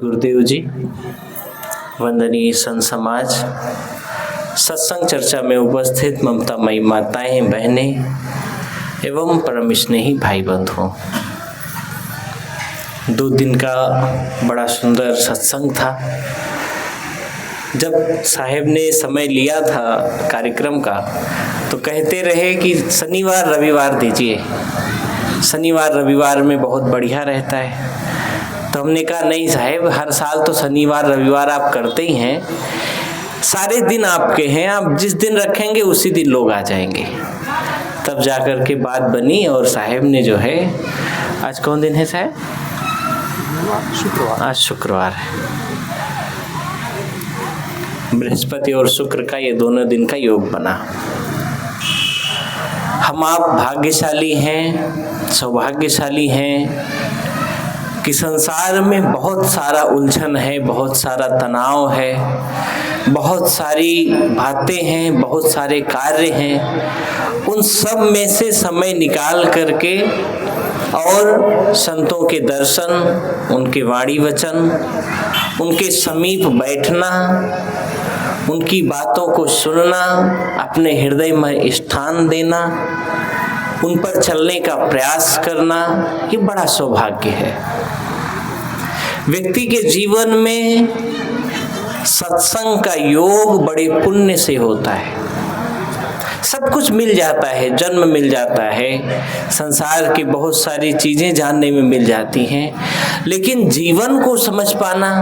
गुरुदेव जी, वंदनीय संत समाज, सत्संग चर्चा में उपस्थित ममतामयी माताएं, बहनें एवं परम स्नेही भाई बंधुओं, 2 दिन का बड़ा सुंदर सत्संग था। जब साहेब ने समय लिया था कार्यक्रम का तो कहते रहे कि शनिवार रविवार दीजिए, शनिवार रविवार में बहुत बढ़िया रहता है। तो हमने कहा नहीं साहेब, हर साल तो शनिवार रविवार आप करते ही हैं, सारे दिन आपके हैं, आप जिस दिन रखेंगे उसी दिन लोग आ जाएंगे। तब जाकर के बात बनी और साहेब ने जो है, आज कौन दिन है साहेब? शुक्रवार। आज शुक्रवार है, बृहस्पति और शुक्र का ये दोनों दिन का योग बना। हम आप भाग्यशाली हैं, सौभाग्यशाली हैं कि संसार में बहुत सारा उलझन है, बहुत सारा तनाव है, बहुत सारी बातें हैं, बहुत सारे कार्य हैं। उन सब में से समय निकाल करके और संतों के दर्शन, उनके वाणी वचन, उनके समीप बैठना, उनकी बातों को सुनना, अपने हृदय में स्थान देना, उन पर चलने का प्रयास करना, ये बड़ा सौभाग्य है। व्यक्ति के जीवन में सत्संग का योग बड़े पुण्य से होता है। सब कुछ मिल जाता है, जन्म मिल जाता है, संसार की बहुत सारी चीजें जानने में मिल जाती हैं, लेकिन जीवन को समझ पाना,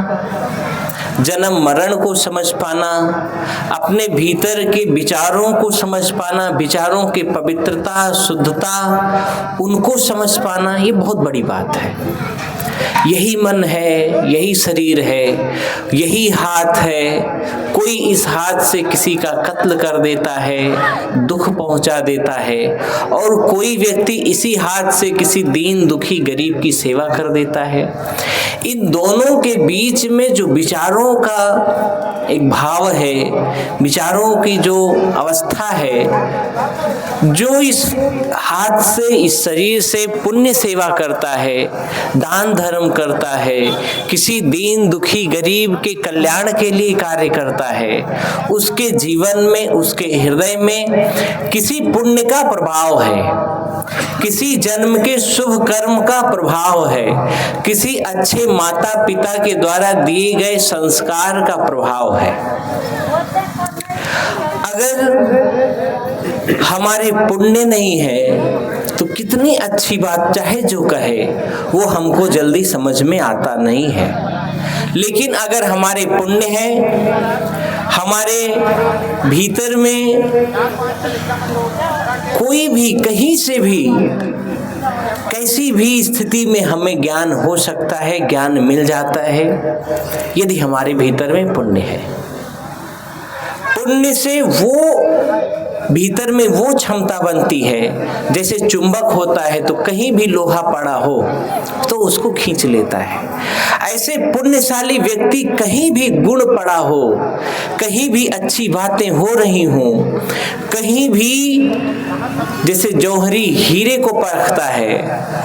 जन्म मरण को समझ पाना, अपने भीतर के विचारों को समझ पाना, विचारों की पवित्रता, शुद्धता, उनको समझ पाना, ये बहुत बड़ी बात है। यही मन है, यही शरीर है, यही हाथ है। कोई इस हाथ से किसी का कत्ल कर देता है, दुख पहुंचा देता है, और कोई व्यक्ति इसी हाथ से किसी दीन दुखी गरीब की सेवा कर देता है। इन दोनों के बीच में जो विचारों का एक भाव है, विचारों की जो अवस्था है, जो इस हाथ से, इस शरीर से पुण्य सेवा करता है, दान धर्म करता है, किसी दीन दुखी गरीब के कल्याण के लिए कार्य करता है, उसके जीवन में, उसके हृदय में किसी पुण्य का प्रभाव है, किसी जन्म के शुभ कर्म का प्रभाव है, किसी अच्छे माता पिता के द्वारा दिए गए संस्कार का प्रभाव है। अगर हमारे पुण्य नहीं है तो कितनी अच्छी बात चाहे जो कहे, वो हमको जल्दी समझ में आता नहीं है। लेकिन अगर हमारे पुण्य है, हमारे भीतर में कोई भी, कहीं से भी, कैसी भी स्थिति में हमें ज्ञान हो सकता है, ज्ञान मिल जाता है, यदि हमारे भीतर में पुण्य है। पुण्य से वो भीतर में वो क्षमता बनती है, जैसे चुंबक होता है तो कहीं भी लोहा पड़ा हो तो उसको खींच लेता है। ऐसे पुण्यशाली व्यक्ति कहीं भी गुण पड़ा हो, कहीं भी अच्छी बातें हो रही हों, कहीं भी जैसे जौहरी हीरे को परखता है,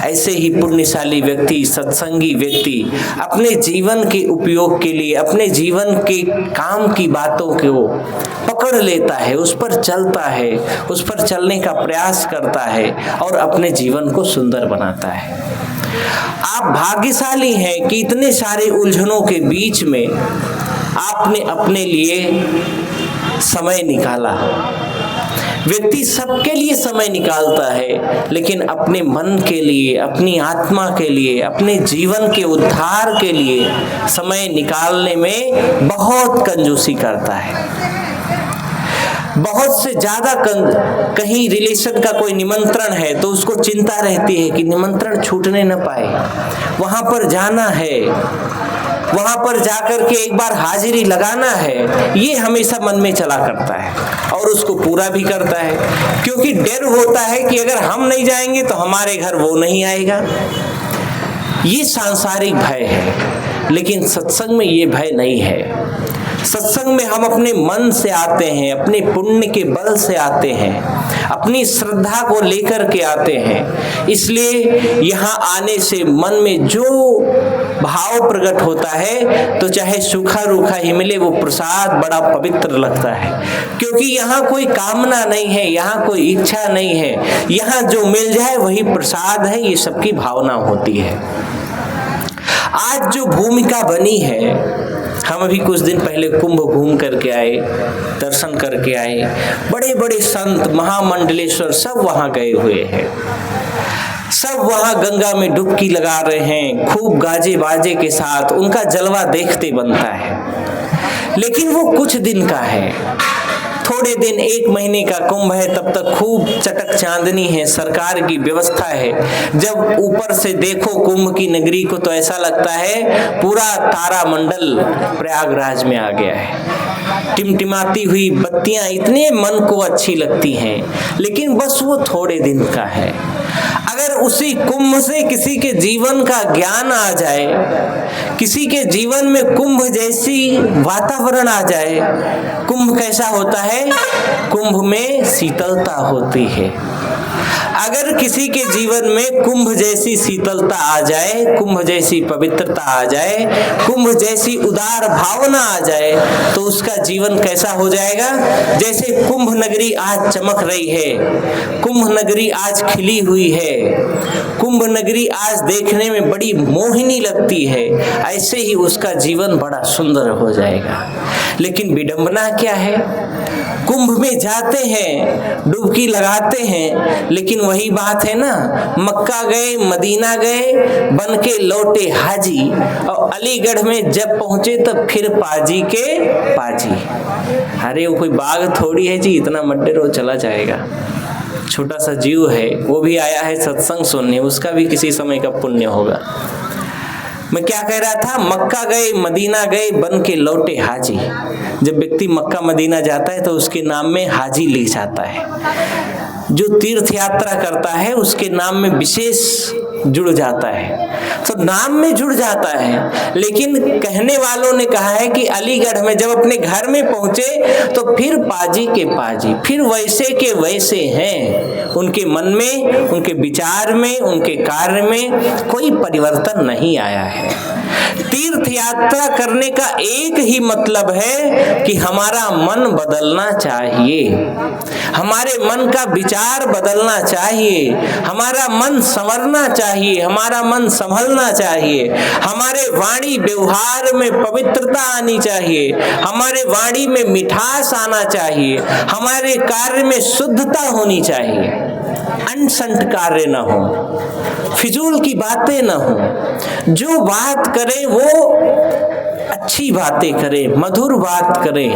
ऐसे ही पुण्यशाली व्यक्ति, सत्संगी व्यक्ति अपने जीवन के उपयोग के लिए, अपने जीवन के काम की बातों को पकड़ लेता है, उस पर चलता है, उस पर चलने का प्रयास करता है और अपने जीवन को सुंदर बनाता है। आप भाग्यशाली हैं कि इतने सारे उलझनों के बीच में आपने अपने लिए समय निकाला। व्यक्ति सबके लिए समय निकालता है, लेकिन अपने मन के लिए, अपनी आत्मा के लिए, अपने जीवन के उद्धार के लिए समय निकालने में बहुत कंजूसी करता है। बहुत से ज्यादा कहीं रिलेशन का कोई निमंत्रण है तो उसको चिंता रहती है कि निमंत्रण छूटने न पाए, वहां पर जाना है, वहां पर जाकर के एक बार हाजिरी लगाना है, ये हमेशा मन में चला करता है और उसको पूरा भी करता है, क्योंकि डर होता है कि अगर हम नहीं जाएंगे तो हमारे घर वो नहीं आएगा। ये सांसारिक भय है, लेकिन सत्संग में ये भय नहीं है। सत्संग में हम अपने मन से आते हैं, अपने पुण्य के बल से आते हैं, अपनी श्रद्धा को लेकर के आते हैं। इसलिए यहाँ आने से मन में जो भाव प्रकट होता है, तो चाहे सूखा रूखा ही मिले, वो प्रसाद बड़ा पवित्र लगता है, क्योंकि यहाँ कोई कामना नहीं है, यहाँ कोई इच्छा नहीं है, यहाँ जो मिल जाए वही प्रसाद है, ये सबकी भावना होती है। आज जो भूमिका बनी है, हम अभी कुछ दिन पहले कुंभ घूम करके आए, दर्शन करके आए, बड़े बड़े संत महामंडलेश्वर सब वहां गए हुए हैं, सब वहां गंगा में डुबकी लगा रहे हैं, खूब गाजे बाजे के साथ, उनका जलवा देखते बनता है। लेकिन वो कुछ दिन का है, थोड़े दिन, 1 महीने का कुंभ है, तब तक खूब चटक चांदनी है, सरकार की व्यवस्था है। जब ऊपर से देखो कुंभ की नगरी को, तो ऐसा लगता है पूरा तारामंडल प्रयागराज में आ गया है। टिमटिमाती हुई बत्तियां इतने मन को अच्छी लगती हैं, लेकिन बस वो थोड़े दिन का है। अगर उसी कुंभ से किसी के जीवन का ज्ञान आ जाए, किसी के जीवन में कुंभ जैसी वातावरण आ जाए, कुंभ कैसा होता है? कुंभ में शीतलता होती है। अगर किसी के जीवन में कुंभ जैसी शीतलता आ जाए, कुंभ जैसी पवित्रता आ जाए, कुंभ जैसी उदार भावना आ जाए, तो उसका जीवन कैसा हो जाएगा? जैसे कुंभ नगरी आज चमक रही है, कुंभ नगरी आज खिली हुई है, कुंभ नगरी आज देखने में बड़ी मोहिनी लगती है, ऐसे ही उसका जीवन बड़ा सुंदर हो जाएगा। लेकिन विडंबना क्या है? कुंभ में जाते हैं, डुबकी लगाते हैं, लेकिन वही बात है ना, मक्का गए, मदीना गए, बन के लौटे हाजी, और अलीगढ़ में जब पहुंचे तब फिर पाजी के पाजी। अरे वो कोई बाग थोड़ी है जी, इतना मड्डे रोज चला जाएगा। छोटा सा जीव है, वो भी आया है सत्संग सुनने, उसका भी किसी समय का पुण्य होगा। मैं क्या कह रहा था? मक्का गए, मदीना गए, बन के लौटे हाजी। जब व्यक्ति मक्का मदीना जाता है तो उसके नाम में हाजी लिख जाता है। जो तीर्थ यात्रा करता है उसके नाम में विशेष जुड़ जाता है, तो नाम में जुड़ जाता है। लेकिन कहने वालों ने कहा है कि अलीगढ़ में जब अपने घर में पहुंचे तो फिर पाजी के पाजी, फिर वैसे के वैसे हैं। उनके मन में, उनके विचार में, उनके कार्य में कोई परिवर्तन नहीं आया है। तीर्थ यात्रा करने का एक ही मतलब है कि हमारा मन बदलना चाहिए, हमारे मन का विचार बदलना चाहिए, हमारा मन संवरना चाहिए, हमारा मन संभलना चाहिए, हमारे वाणी व्यवहार में पवित्रता आनी चाहिए, हमारे वाणी में मिठास आना चाहिए, हमारे कार्य में शुद्धता होनी चाहिए, अनसंट कार्य न हो, फिजूल की बातें न हो। जो बात करे वो अच्छी बातें करे, मधुर बात करे,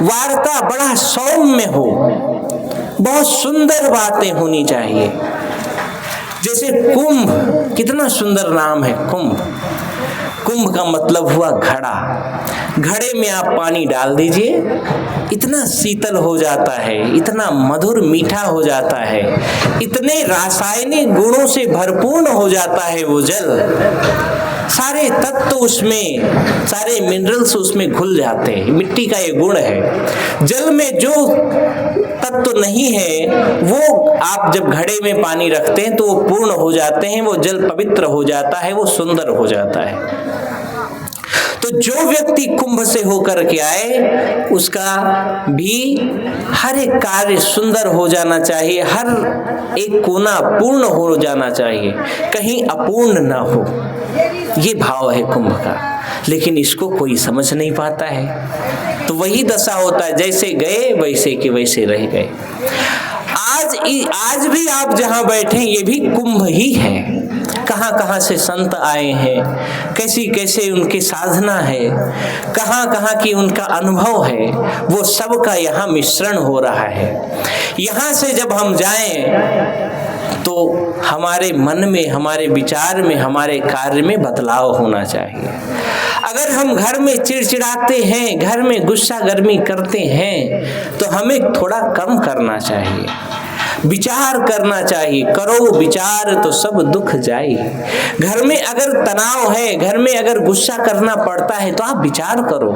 वार्ता बड़ा सौम्य हो, बहुत सुंदर बातें होनी चाहिए। जैसे कुंभ, कितना सुंदर नाम है कुंभ। कुंभ का मतलब हुआ घड़ा। घड़े में आप पानी डाल दीजिए, इतना शीतल हो जाता है, इतना मधुर मीठा हो जाता है, इतने रासायनिक गुणों से भरपूर हो जाता है वो जल, सारे तत्व उसमें, सारे मिनरल्स उसमें घुल जाते हैं। मिट्टी का ये गुण है। जल में जो तत्व नहीं है वो आप जब घड़े में पानी रखते हैं तो वो पूर्ण हो जाते हैं, वो जल पवित्र हो जाता है, वो सुंदर हो जाता है। तो जो व्यक्ति कुंभ से होकर के आए उसका भी हर एक कार्य सुंदर हो जाना चाहिए, हर एक कोना पूर्ण हो जाना चाहिए, कहीं अपूर्ण ना हो। ये भाव है कुंभ का, लेकिन इसको कोई समझ नहीं पाता है। तो वही दशा होता है, जैसे गए वैसे के वैसे रह गए। आज भी आप जहां बैठे ये भी कुंभ ही है। कहां कहां से संत आए हैं, कैसी कैसे उनकी साधना है, कहां कहां की उनका अनुभव है, वो सब का यहाँ मिश्रण हो रहा है। यहाँ से जब हम जाएं तो हमारे मन में, हमारे विचार में, हमारे कार्य में बदलाव होना चाहिए। अगर हम घर में चिड़चिड़ाते हैं, घर में गुस्सा गर्मी करते हैं, तो हमें थोड़ा कम करना चाहिए। विचार करना चाहिए, करो विचार तो सब दुख जाए। घर में अगर तनाव है, घर में अगर गुस्सा करना पड़ता है तो आप विचार करो,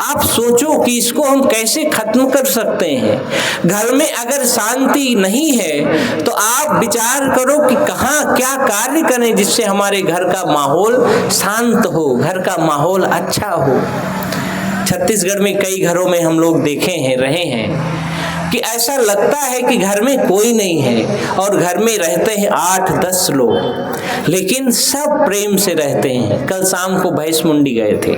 आप सोचो कि इसको हम कैसे खत्म कर सकते हैं। घर में अगर शांति नहीं है तो आप विचार करो कि कहाँ क्या कार्य करें जिससे हमारे घर का माहौल शांत हो, घर का माहौल अच्छा हो। छत्तीसगढ़ में कई घरों में हम लोग देखे हैं, रहे हैं कि ऐसा लगता है कि घर में कोई नहीं है और घर में रहते हैं 8-10 लोग, लेकिन सब प्रेम से रहते हैं। कल शाम को भैंस मुंडी गए थे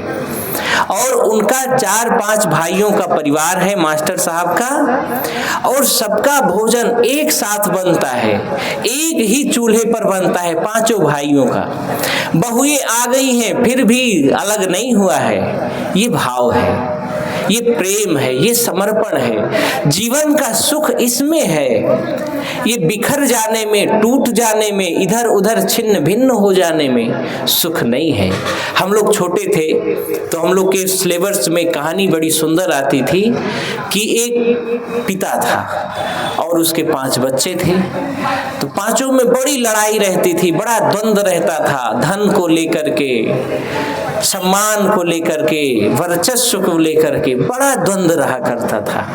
और उनका 4-5 भाइयों का परिवार है मास्टर साहब का, और सबका भोजन एक साथ बनता है, एक ही चूल्हे पर बनता है, 5 भाइयों का। बहुएं आ गई हैं फिर भी अलग नहीं हुआ है। ये भाव है, ये प्रेम है, ये समर्पण है। जीवन का सुख इसमें है, ये बिखर जाने में, टूट जाने में, इधर उधर छिन्न भिन्न हो जाने में सुख नहीं है। हम लोग छोटे थे तो हम लोग के सिलेबस में कहानी बड़ी सुंदर आती थी कि एक पिता था और उसके 5 बच्चे थे, तो पांचों में बड़ी लड़ाई रहती थी, बड़ा द्वंद्व रहता था, धन को लेकर के, सम्मान को लेकर के, वर्चस्व को लेकर के बड़ा द्वंद्व रहा करता था।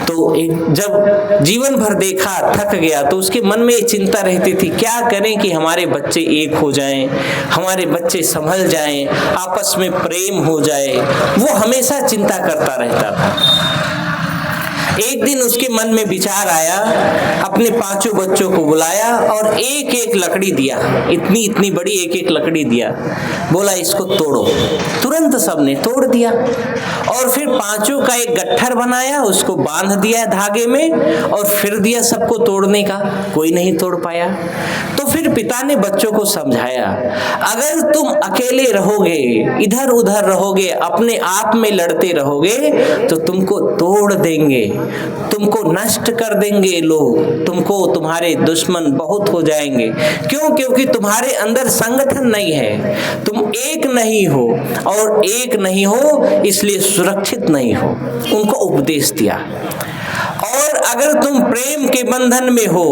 तो एक जब जीवन भर देखा, थक गया, तो उसके मन में ये चिंता रहती थी क्या करें कि हमारे बच्चे एक हो जाएं, हमारे बच्चे संभल जाएं, आपस में प्रेम हो जाए। वो हमेशा चिंता करता रहता था। एक दिन उसके मन में विचार आया, अपने 5 बच्चों को बुलाया और एक एक लकड़ी दिया, इतनी इतनी बड़ी एक एक लकड़ी दिया, बोला इसको तोड़ो। तुरंत सबने तोड़ दिया और फिर 5 का एक गट्ठर बनाया, उसको बांध दिया धागे में और फिर दिया सबको तोड़ने का, कोई नहीं तोड़ पाया। तो फिर पिता ने बच्चों को समझाया, अगर तुम अकेले रहोगे, इधर उधर रहोगे, अपने आप में लड़ते रहोगे तो तुमको तोड़ देंगे, तुमको नष्ट कर देंगे लोग, तुमको तुम्हारे दुश्मन बहुत हो जाएंगे। क्यों? क्योंकि तुम्हारे अंदर संगठन नहीं है, तुम एक नहीं हो, और एक नहीं हो इसलिए सुरक्षित नहीं हो। उनको उपदेश दिया। और अगर तुम प्रेम के बंधन में हो,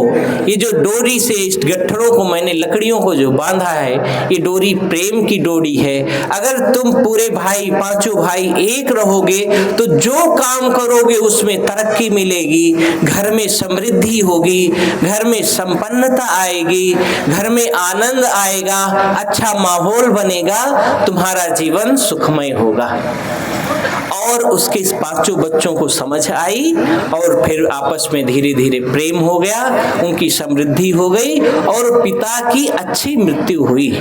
ये जो डोरी से इस गट्ठरों को मैंने लकड़ियों को जो बांधा है, ये डोरी प्रेम की डोरी है। अगर तुम पूरे भाई, 5 भाई एक रहोगे तो जो काम करोगे उसमें तरक्की मिलेगी, घर में समृद्धि होगी, घर में संपन्नता आएगी, घर में आनंद आएगा, अच्छा माहौल बनेगा, तुम्हारा जीवन सुखमय होगा। और उसके 5 बच्चों को समझ आई और फिर आपस में धीरे धीरे प्रेम हो गया, उनकी समृद्धि हो गई और पिता की अच्छी मृत्यु हुई।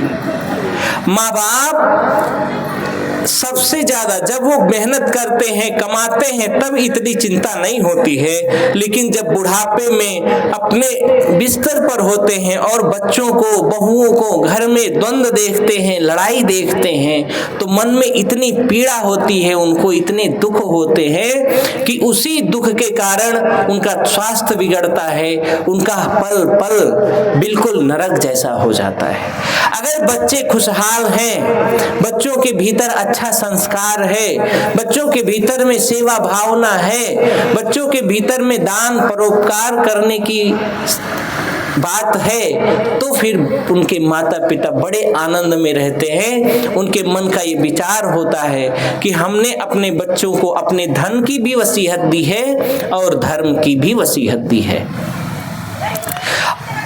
माँ बाप सबसे ज्यादा जब वो मेहनत करते हैं, कमाते हैं, तब इतनी चिंता नहीं होती है, लेकिन जब बुढ़ापे में अपने बिस्तर पर होते हैं और बच्चों को, बहुओं को घर में द्वंद्व देखते हैं, लड़ाई देखते हैं, तो मन में इतनी पीड़ा होती है, उनको इतने दुख होते हैं कि उसी दुख के कारण उनका स्वास्थ्य बिगड़ता है, उनका पल पल बिल्कुल नरक जैसा हो जाता है। अगर बच्चे खुशहाल हैं, बच्चों के भीतर अच्छा संस्कार है, बच्चों के भीतर में सेवा भावना है, बच्चों के भीतर में दान परोपकार करने की बात है, तो फिर उनके माता पिता बड़े आनंद में रहते हैं। उनके मन का ये विचार होता है कि हमने अपने बच्चों को अपने धन की भी वसीयत दी है और धर्म की भी वसीयत दी है।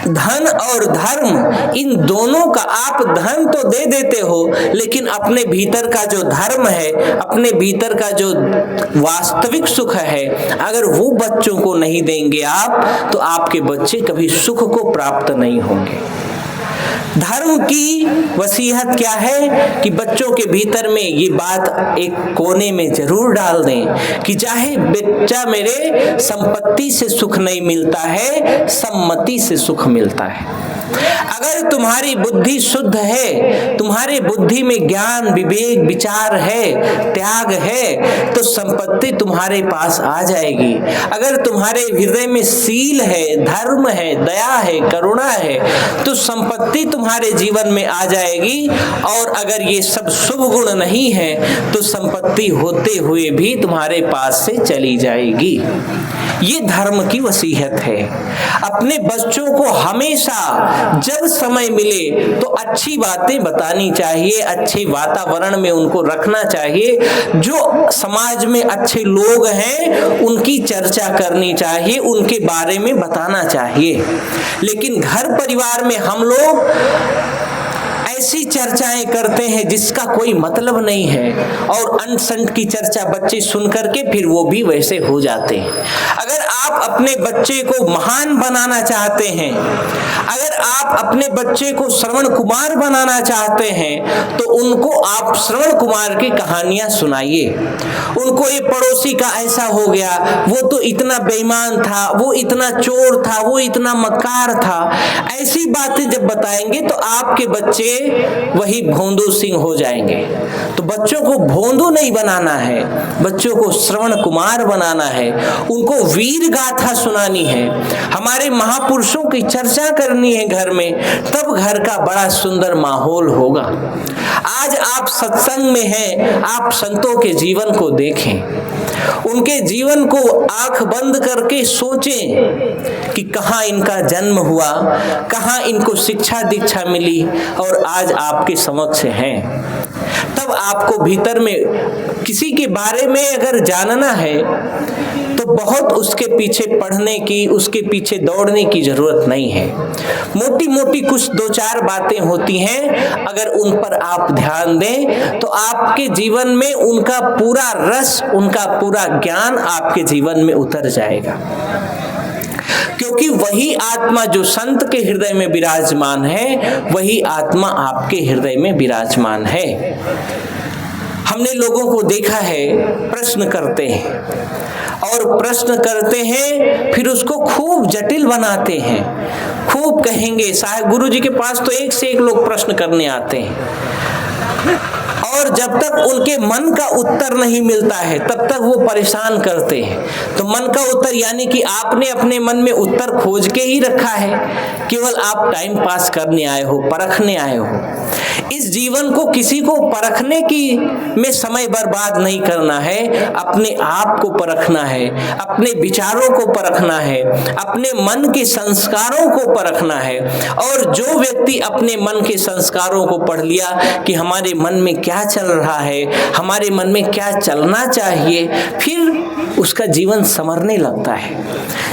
धन और धर्म, इन दोनों का, आप धन तो दे देते हो, लेकिन अपने भीतर का जो धर्म है, अपने भीतर का जो वास्तविक सुख है, अगर वो बच्चों को नहीं देंगे आप, तो आपके बच्चे कभी सुख को प्राप्त नहीं होंगे। धर्म की वसीयत क्या है कि बच्चों के भीतर में ये बात एक कोने में जरूर डाल दें कि चाहे बच्चा मेरे संपत्ति से सुख नहीं मिलता है, सम्मति से सुख मिलता है। अगर तुम्हारी बुद्धि शुद्ध है, तुम्हारे बुद्धि में ज्ञान, विवेक, विचार है, त्याग है, तो संपत्ति तुम्हारे पास आ जाएगी। अगर तुम्हारे हृदय में शील है, धर्म है, दया है, करुणा है, तो संपत्ति तुम्हारे जीवन में आ जाएगी। और अगर ये सब शुभ गुण नहीं है तो संपत्ति होते हुए भी तुम्हारे पास से चली जाएगी। ये धर्म की वसीयत है। अपने बच्चों को हमेशा जब समय मिले तो अच्छी बातें बतानी चाहिए, अच्छे वातावरण में उनको रखना चाहिए। जो समाज में अच्छे लोग हैं उनकी चर्चा करनी चाहिए, उनके बारे में बताना चाहिए। लेकिन घर परिवार में हम लोग ऐसी चर्चाएं करते हैं जिसका कोई मतलब नहीं है, और अंट संट की चर्चा बच्चे सुन करके फिर वो भी वैसे हो जाते हैं। अगर आप अपने बच्चे को महान बनाना चाहते हैं, अगर आप अपने बच्चे को श्रवण कुमार बनाना चाहते हैं, तो उनको आप श्रवण कुमार की कहानियां सुनाइए। उनको ये पड़ोसी का ऐसा हो गया, वो तो इतना बेईमान था, वो इतना चोर था, वो इतना मक्कार था, ऐसी बातें जब बताएंगे तो आपके बच्चे वही भोंदू सिंह हो जाएंगे। तो बच्चों को भोंदू नहीं बनाना है, बच्चों को श्रवण कुमार बनाना है, उनको वीर गाथा सुनानी है, हमारे महापुरुषों की चर्चा करनी है घर में, तब घर का बड़ा सुंदर माहौल होगा। आज आप सत्संग में हैं, आप संतों के जीवन को देखें, उनके जीवन को आंख बंद करके सोचें कि कहाँ इनका जन्म हुआ, कहाँ इनको शिक्षा दीक्षा मिली और आज आपके समक्ष हैं। तब आपको भीतर में किसी के बारे में अगर जानना है तो बहुत उसके पीछे पढ़ने की, उसके पीछे दौड़ने की जरूरत नहीं है। मोटी मोटी कुछ दो चार बातें होती हैं, अगर उन पर आप ध्यान दें तो आपके जीवन में उनका पूरा रस, उनका पूरा ज्ञान आपके जीवन में उतर जाएगा। क्योंकि वही आत्मा जो संत के हृदय में विराजमान है, वही आत्मा आपके हृदय में विराजमान है। हमने लोगों को देखा है, प्रश्न करते हैं और प्रश्न करते हैं फिर उसको खूब जटिल बनाते हैं, खूब कहेंगे। साहब गुरु जी के पास तो एक से एक लोग प्रश्न करने आते हैं और जब तक उनके मन का उत्तर नहीं मिलता है तब तक वो परेशान करते हैं। तो मन का उत्तर यानी कि आपने अपने मन में उत्तर खोज के ही रखा है, केवल आप टाइम पास करने आए हो, परखने आए हो। इस जीवन को किसी को परखने की में समय बर्बाद नहीं करना है, अपने आप को परखना है, अपने विचारों को परखना है, अपने मन के संस्कारों को परखना है। और जो व्यक्ति अपने मन के संस्कारों को पढ़ लिया कि हमारे मन में क्या चल रहा है, हमारे मन में क्या चलना चाहिए, फिर उसका जीवन संवरने लगता है।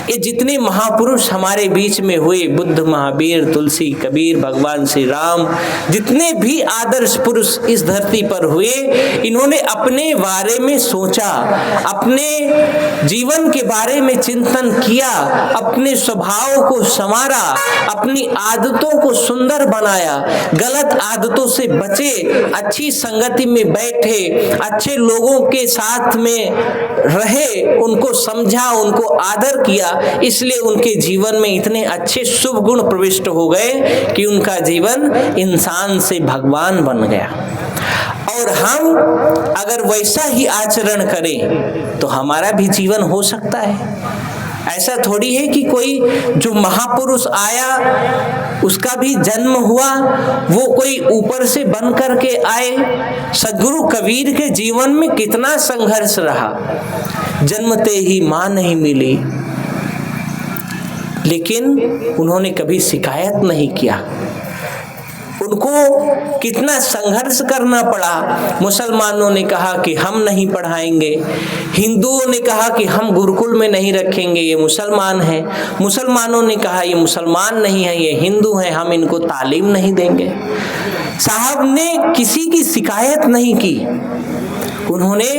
ये जितने महापुरुष हमारे बीच में हुए, बुद्ध, महावीर, तुलसी, कबीर, भगवान श्री राम, जितने भी आदर्श पुरुष इस धरती पर हुए, इन्होंने अपने बारे में सोचा, अपने जीवन के बारे में चिंतन किया, अपने स्वभाव को संवारा, अपनी आदतों को सुंदर बनाया, गलत आदतों से बचे, अच्छी संगति में बैठे, अच्छे लोगों के साथ में रहे, उनको समझा, उनको आदर किया। इसलिए उनके जीवन में इतने अच्छे शुभ गुण प्रविष्ट हो गए कि उनका जीवन इंसान से भगवान बन गया। और हम अगर वैसा ही आचरण करें तो हमारा भी जीवन हो सकता है। ऐसा थोड़ी है कि कोई जो महापुरुष आया उसका भी जन्म हुआ, वो कोई ऊपर से बन करके आए। सद्गुरु कबीर के जीवन में कितना संघर्ष रहा, जन्मते ही मां नहीं मिली, लेकिन उन्होंने कभी शिकायत नहीं किया। उनको कितना संघर्ष करना पड़ा। मुसलमानों ने कहा कि हम नहीं पढ़ाएंगे, हिंदुओं ने कहा कि हम गुरुकुल में नहीं रखेंगे, ये मुसलमान हैं, मुसलमानों ने कहा ये मुसलमान नहीं है, ये हिंदू हैं, हम इनको तालीम नहीं देंगे। साहब ने किसी की शिकायत नहीं की, उन्होंने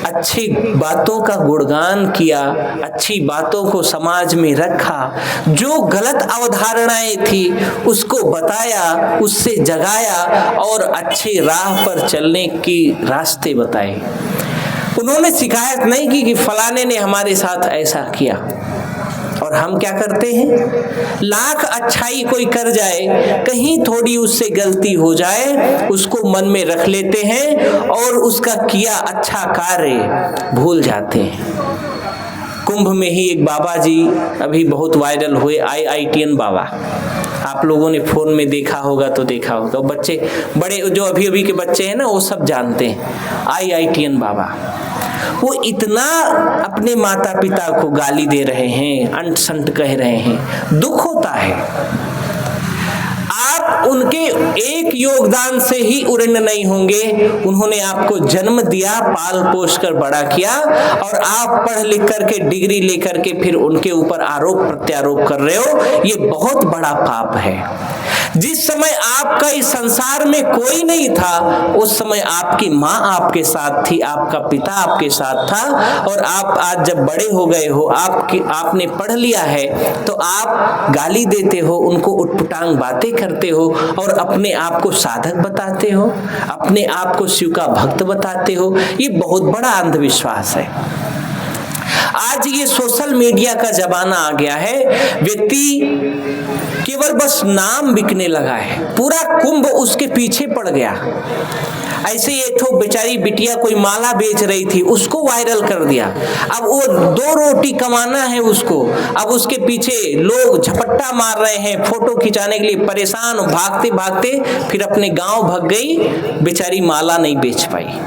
अच्छी बातों का गुणगान किया, अच्छी बातों को समाज में रखा, जो गलत अवधारणाएं थी उसको बताया, उससे जगाया और अच्छी राह पर चलने की रास्ते बताए। उन्होंने शिकायत नहीं की कि फलाने ने हमारे साथ ऐसा किया। और और हम क्या करते हैं, लाख अच्छाई कोई कर जाए, कहीं थोड़ी उससे गलती हो जाए, उसको मन में रख लेते हैं और उसका किया अच्छा कार्य भूल जाते हैं। कुंभ में ही एक बाबा जी अभी बहुत वायरल हुए, IITN बाबा, आप लोगों ने फोन में देखा होगा तो देखा होगा, बच्चे बड़े जो अभी अभी के बच्चे हैं ना वो सब जानते हैं IITN बाबा। वो इतना अपने माता पिता को गाली दे रहे हैं, अंट संट कह रहे हैं, दुख होता है। आप उनके एक योगदान से ही उड़न नहीं होंगे, उन्होंने आपको जन्म दिया, पाल पोष कर बड़ा किया, और आप पढ़ लिख करके डिग्री लेकर के फिर उनके ऊपर आरोप प्रत्यारोप कर रहे हो, ये बहुत बड़ा पाप है। जिस समय आपका इस संसार में कोई नहीं था, उस समय आपकी माँ आपके साथ थी, आपका पिता आपके साथ था, और आप आज जब बड़े हो गए हो, आपने पढ़ लिया है, तो आप गाली देते हो, उनको उटपटांग बातें करते हो और अपने आप को साधक बताते हो, अपने आप को शिव का भक्त बताते हो। ये बहुत बड़ा अंधविश्वास है। आज ये सोशल मीडिया का जमाना आ गया है, व्यक्ति केवल बस नाम बिकने लगा है, पूरा कुंभ उसके पीछे पड़ गया। ऐसे एक तो बेचारी बिटिया कोई माला बेच रही थी, उसको वायरल कर दिया, अब वो 2 रोटी कमाना है उसको, अब उसके पीछे लोग झपट्टा मार रहे हैं, फोटो खिंचाने के लिए परेशान, भागते भागते फिर अपने गांव भाग गई, बेचारी माला नहीं बेच पाई।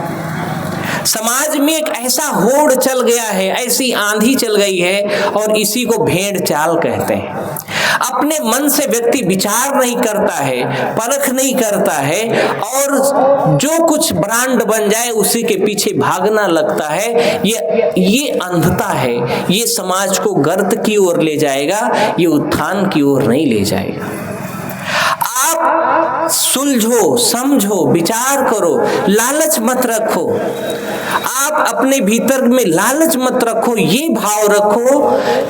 समाज में एक ऐसा होड़ चल गया है, ऐसी आंधी चल गई है, और इसी को भेड़ चाल कहते हैं। अपने मन से व्यक्ति विचार नहीं करता है, परख नहीं करता है, और जो कुछ ब्रांड बन जाए उसी के पीछे भागना लगता है। ये अंधता है, ये समाज को गर्त की ओर ले जाएगा, ये उत्थान की ओर नहीं ले जाएगा। आप सुलझो, समझो, विचार करो, लालच मत रखो। आप अपने भीतर में लालच मत रखो, ये भाव रखो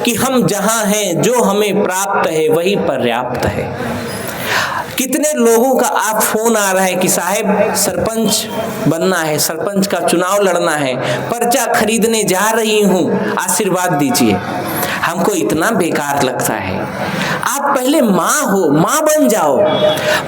कि हम जहां हैं, जो हमें प्राप्त है वही पर्याप्त है। कितने लोगों का आप फोन आ रहा है कि साहब सरपंच बनना है, सरपंच का चुनाव लड़ना है, पर्चा खरीदने जा रही हूं, आशीर्वाद दीजिए। हमको इतना बेकार लगता है। आप पहले माँ हो, माँ बन जाओ,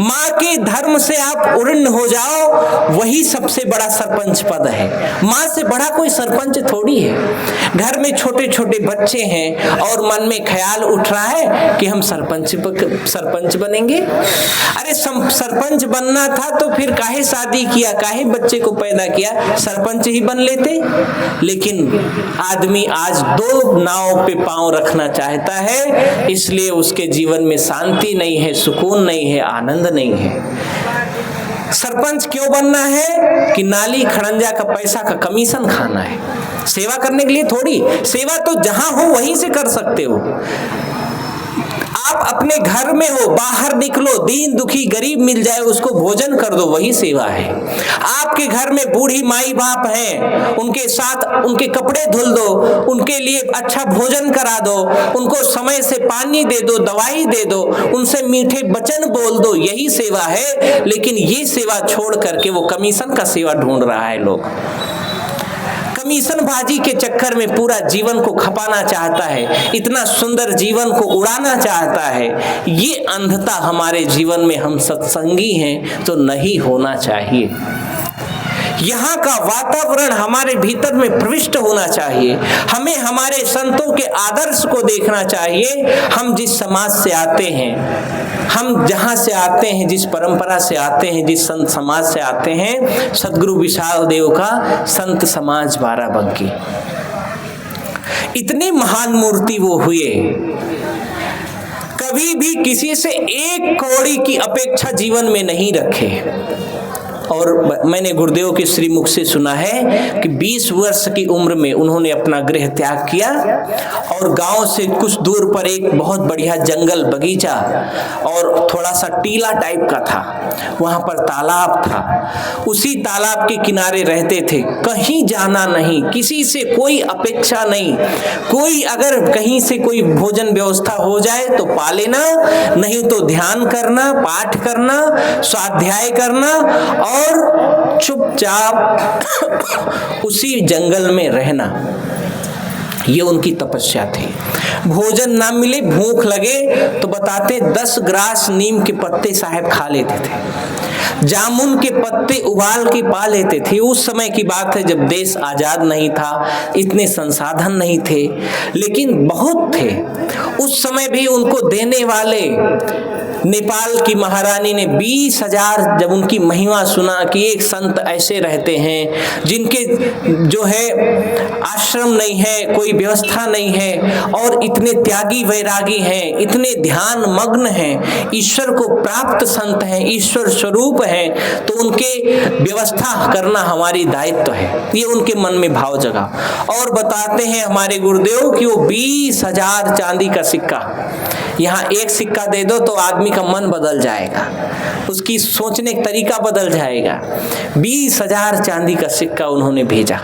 माँ के धर्म से आप उड़न हो जाओ, वही सबसे बड़ा सरपंच पद है। माँ से बड़ा कोई सरपंच थोड़ी है। घर में छोटे छोटे बच्चे हैं और मन में ख्याल उठ रहा है कि हम सरपंच बनेंगे। अरे सरपंच बनना था तो फिर काहे शादी किया, काहे बच्चे को पैदा किया, सरपंच ही बन लेते। लेकिन आदमी आज 2 नाव पे पांव रखना चाहता है, इसलिए उसके जीवन में शांति नहीं है, सुकून नहीं है, आनंद नहीं है। सरपंच क्यों बनना है कि नाली खड़ंजा का पैसा का कमीशन खाना है, सेवा करने के लिए थोड़ी। सेवा तो जहां हो वहीं से कर सकते हो। आप अपने घर में हो, बाहर निकलो, दीन दुखी गरीब मिल जाए उसको भोजन कर दो, वही सेवा है। आपके घर में बूढ़ी माई बाप हैं, उनके साथ उनके कपड़े धुल दो, उनके लिए अच्छा भोजन करा दो, उनको समय से पानी दे दो, दवाई दे दो, उनसे मीठे वचन बोल दो, यही सेवा है। लेकिन ये सेवा छोड़ करके वो कमीशन का सेवा ढूंढ रहा है। लोग कमीशन बाजी के चक्कर में पूरा जीवन को खपाना चाहता है, इतना सुंदर जीवन को उड़ाना चाहता है। ये अंधता हमारे जीवन में, हम सत्संगी हैं तो नहीं होना चाहिए। यहाँ का वातावरण हमारे भीतर में प्रविष्ट होना चाहिए। हमें हमारे संतों के आदर्श को देखना चाहिए। हम जिस समाज से आते हैं, हम जहाँ से आते हैं, जिस परंपरा से आते हैं, जिस संत समाज से आते हैं, सदगुरु विशाल देव का संत समाज बाराबंकी, इतनी महान मूर्ति वो हुए, कभी भी किसी से 1 कौड़ी की अपेक्षा जीवन में नहीं रखे। और मैंने गुरुदेव के श्रीमुख से सुना है कि 20 वर्ष की उम्र में उन्होंने अपना गृह त्याग किया और गांव से कुछ दूर पर एक बहुत बढ़िया जंगल बगीचा और थोड़ा सा टीला टाइप का था, वहां पर तालाब था, उसी तालाब के किनारे रहते थे। कहीं जाना नहीं, किसी से कोई अपेक्षा नहीं, कोई अगर कहीं से कोई भोजन व्यवस्था हो जाए तो पा लेना, नहीं तो ध्यान करना, पाठ करना, स्वाध्याय करना और चुपचाप उसी जंगल में रहना। ये उनकी तपस्या थी। भोजन ना मिले, भूख लगे तो बताते 10 ग्रास नीम के पत्ते साहब खा लेते थे, जामुन के पत्ते उबाल के पा लेते थे। उस समय की बात है जब देश आजाद नहीं था, इतने संसाधन नहीं थे, लेकिन बहुत थे। उस समय भी उनको देने वाले नेपाल की महारानी ने 20,000 जब उनकी महिमा सुना कि एक संत ऐसे रहते हैं जिनके जो है आश्रम नहीं है, कोई व्यवस्था नहीं है, और इतने त्यागी वैरागी हैं, इतने ध्यान मग्न हैं, ईश्वर को प्राप्त संत हैं, ईश्वर स्वरूप हैं, तो उनके व्यवस्था करना हमारी दायित्व है। ये उनके मन में भाव जगा। और बताते हैं हमारे गुरुदेव कि वो 20,000 चांदी का सिक्का, यहाँ एक सिक्का दे दो तो आदमी का मन बदल जाएगा, उसकी सोचने का तरीका बदल जाएगा। 20,000 चांदी का सिक्का उन्होंने भेजा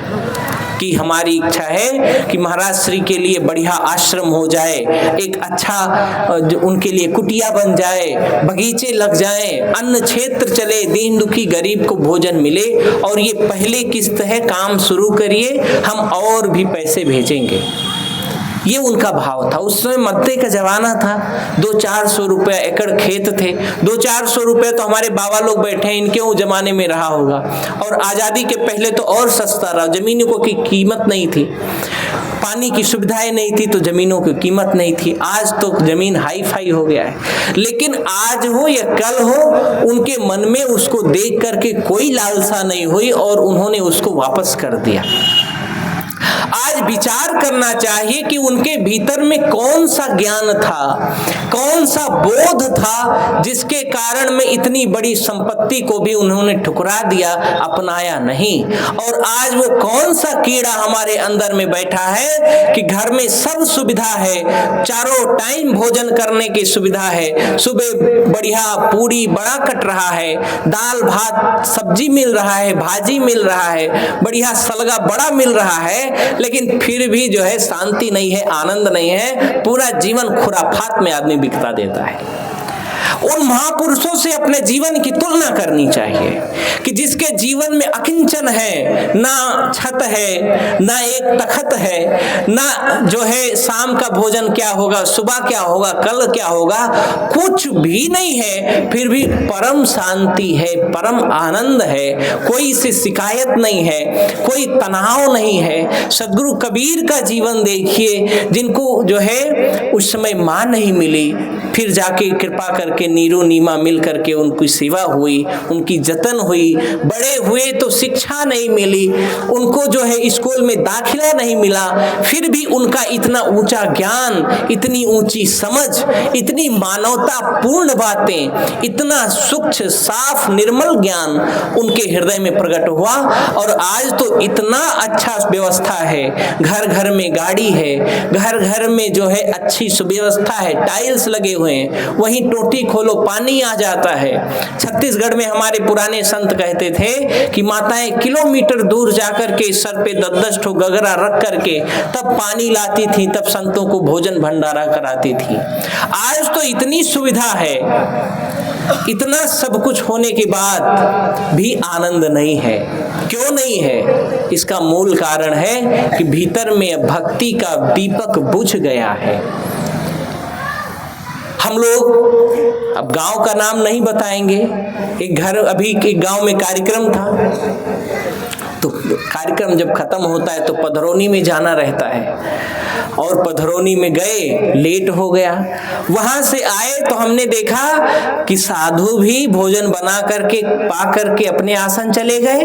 कि हमारी इच्छा है कि महाराज श्री के लिए बढ़िया आश्रम हो जाए, एक अच्छा उनके लिए कुटिया बन जाए, बगीचे लग जाए, अन्न क्षेत्र चले, दीन दुखी गरीब को भोजन मिले, और ये पहले किस्त है, काम शुरू करिए, हम और भी पैसे भेजेंगे। ये उनका भाव था। उस समय मत्ते का जमाना था, 200-400 रुपये एकड़ खेत थे। 200-400 रुपये तो हमारे बाबा लोग बैठे हैं, इनके वो जमाने में रहा होगा। और आज़ादी के पहले तो और सस्ता रहा, जमीनों की कीमत नहीं थी, पानी की सुविधाएं नहीं थी, तो जमीनों की कीमत नहीं थी। आज तो जमीन हाई फाई हो गया है, लेकिन आज हो या कल हो, उनके मन में उसको देख करके कोई लालसा नहीं हुई और उन्होंने उसको वापस कर दिया। आज विचार करना चाहिए कि उनके भीतर में कौन सा ज्ञान था, कौन सा बोध था, जिसके कारण में इतनी बड़ी संपत्ति को भी उन्होंने ठुकरा दिया, अपनाया नहीं। और आज वो कौन सा कीड़ा हमारे अंदर में बैठा है कि घर में सब सुविधा है, चारों टाइम भोजन करने की सुविधा है, सुबह बढ़िया पूरी बड़ा कट रहा है, दाल भात सब्जी मिल रहा है, भाजी मिल रहा है, बढ़िया सलगा बड़ा मिल रहा है, लेकिन फिर भी जो है शांति नहीं है, आनंद नहीं है, पूरा जीवन खुराफात में आदमी बिकता देता है। उन महापुरुषों से अपने जीवन की तुलना करनी चाहिए कि जिसके जीवन में अकिंचन है, ना छत है, ना एक तखत है, ना जो है शाम का भोजन क्या होगा, सुबह क्या होगा, कल क्या होगा, कुछ भी नहीं है, फिर भी परम शांति है, परम आनंद है, कोई से शिकायत नहीं है, कोई तनाव नहीं है। सदगुरु कबीर का जीवन देखिए, जिनको जो है उस समय माँ नहीं मिली, फिर जाके कृपा करके नीरू नीमा मिल करके उनकी सेवा हुई, उनकी जतन हुई, बड़े हुए तो शिक्षा नहीं मिली, उनको जो है स्कूल में दाखिला नहीं मिला, फिर भी उनका इतना ऊंचा ज्ञान, इतनी ऊंची समझ, इतनी मानवता पूर्ण बातें, इतना सूक्ष्म साफ निर्मल ज्ञान उनके हृदय में प्रकट हुआ। और आज तो इतना अच्छा व्यवस्था है, घर घर में गाड़ी है, घर घर में जो है अच्छी सुव्यवस्था है, टाइल्स लगे हुए हैं, वहीं टोटी खोलो पानी आ जाता है। छत्तीसगढ़ में हमारे पुराने संत कहते थे कि माताएं किलोमीटर दूर जाकर के सर पे 10-10 ठो गगरा रख करके तब पानी लाती थी, तब संतों को भोजन भंडारा कराती थी। आज तो इतनी सुविधा है, इतना सब कुछ होने के बाद भी आनंद नहीं है। क्यों नहीं है? इसका मूल कारण है कि भीतर में भक्ति का दीपक बुझ गया है। हम लोग अब गांव का नाम नहीं बताएंगे, अभी एक गांव में कार्यक्रम था, तो कार्यक्रम जब खत्म होता है तो पधरौनी में जाना रहता है, और पधरौनी में गए, लेट हो गया। वहां से आए तो हमने देखा कि साधु भी भोजन बना करके पा करके अपने आसन चले गए,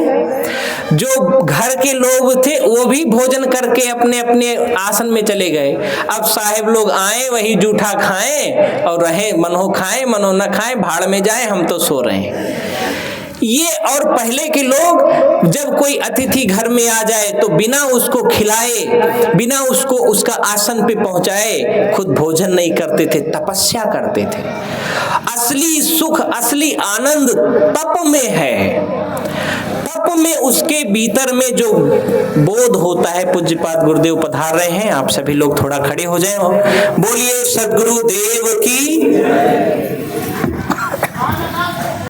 जो घर के लोग थे वो भी भोजन करके अपने अपने आसन में चले गए। अब साहेब लोग आए, वही जूठा खाएं और रहे, मनो खाएं मनो न खाएं, भाड़ में जाए, हम तो सो रहे हैं। ये और पहले के लोग जब कोई अतिथि घर में आ जाए तो बिना उसको खिलाए, बिना उसको उसका आसन पे पहुंचाए खुद भोजन नहीं करते थे, तपस्या करते थे। असली सुख, असली आनंद तप में है। तप में उसके भीतर में जो बोध होता है। पूज्यपाद गुरुदेव पधार रहे हैं, आप सभी लोग थोड़ा खड़े हो जाएं। बोलिए सद्गुरु देव की।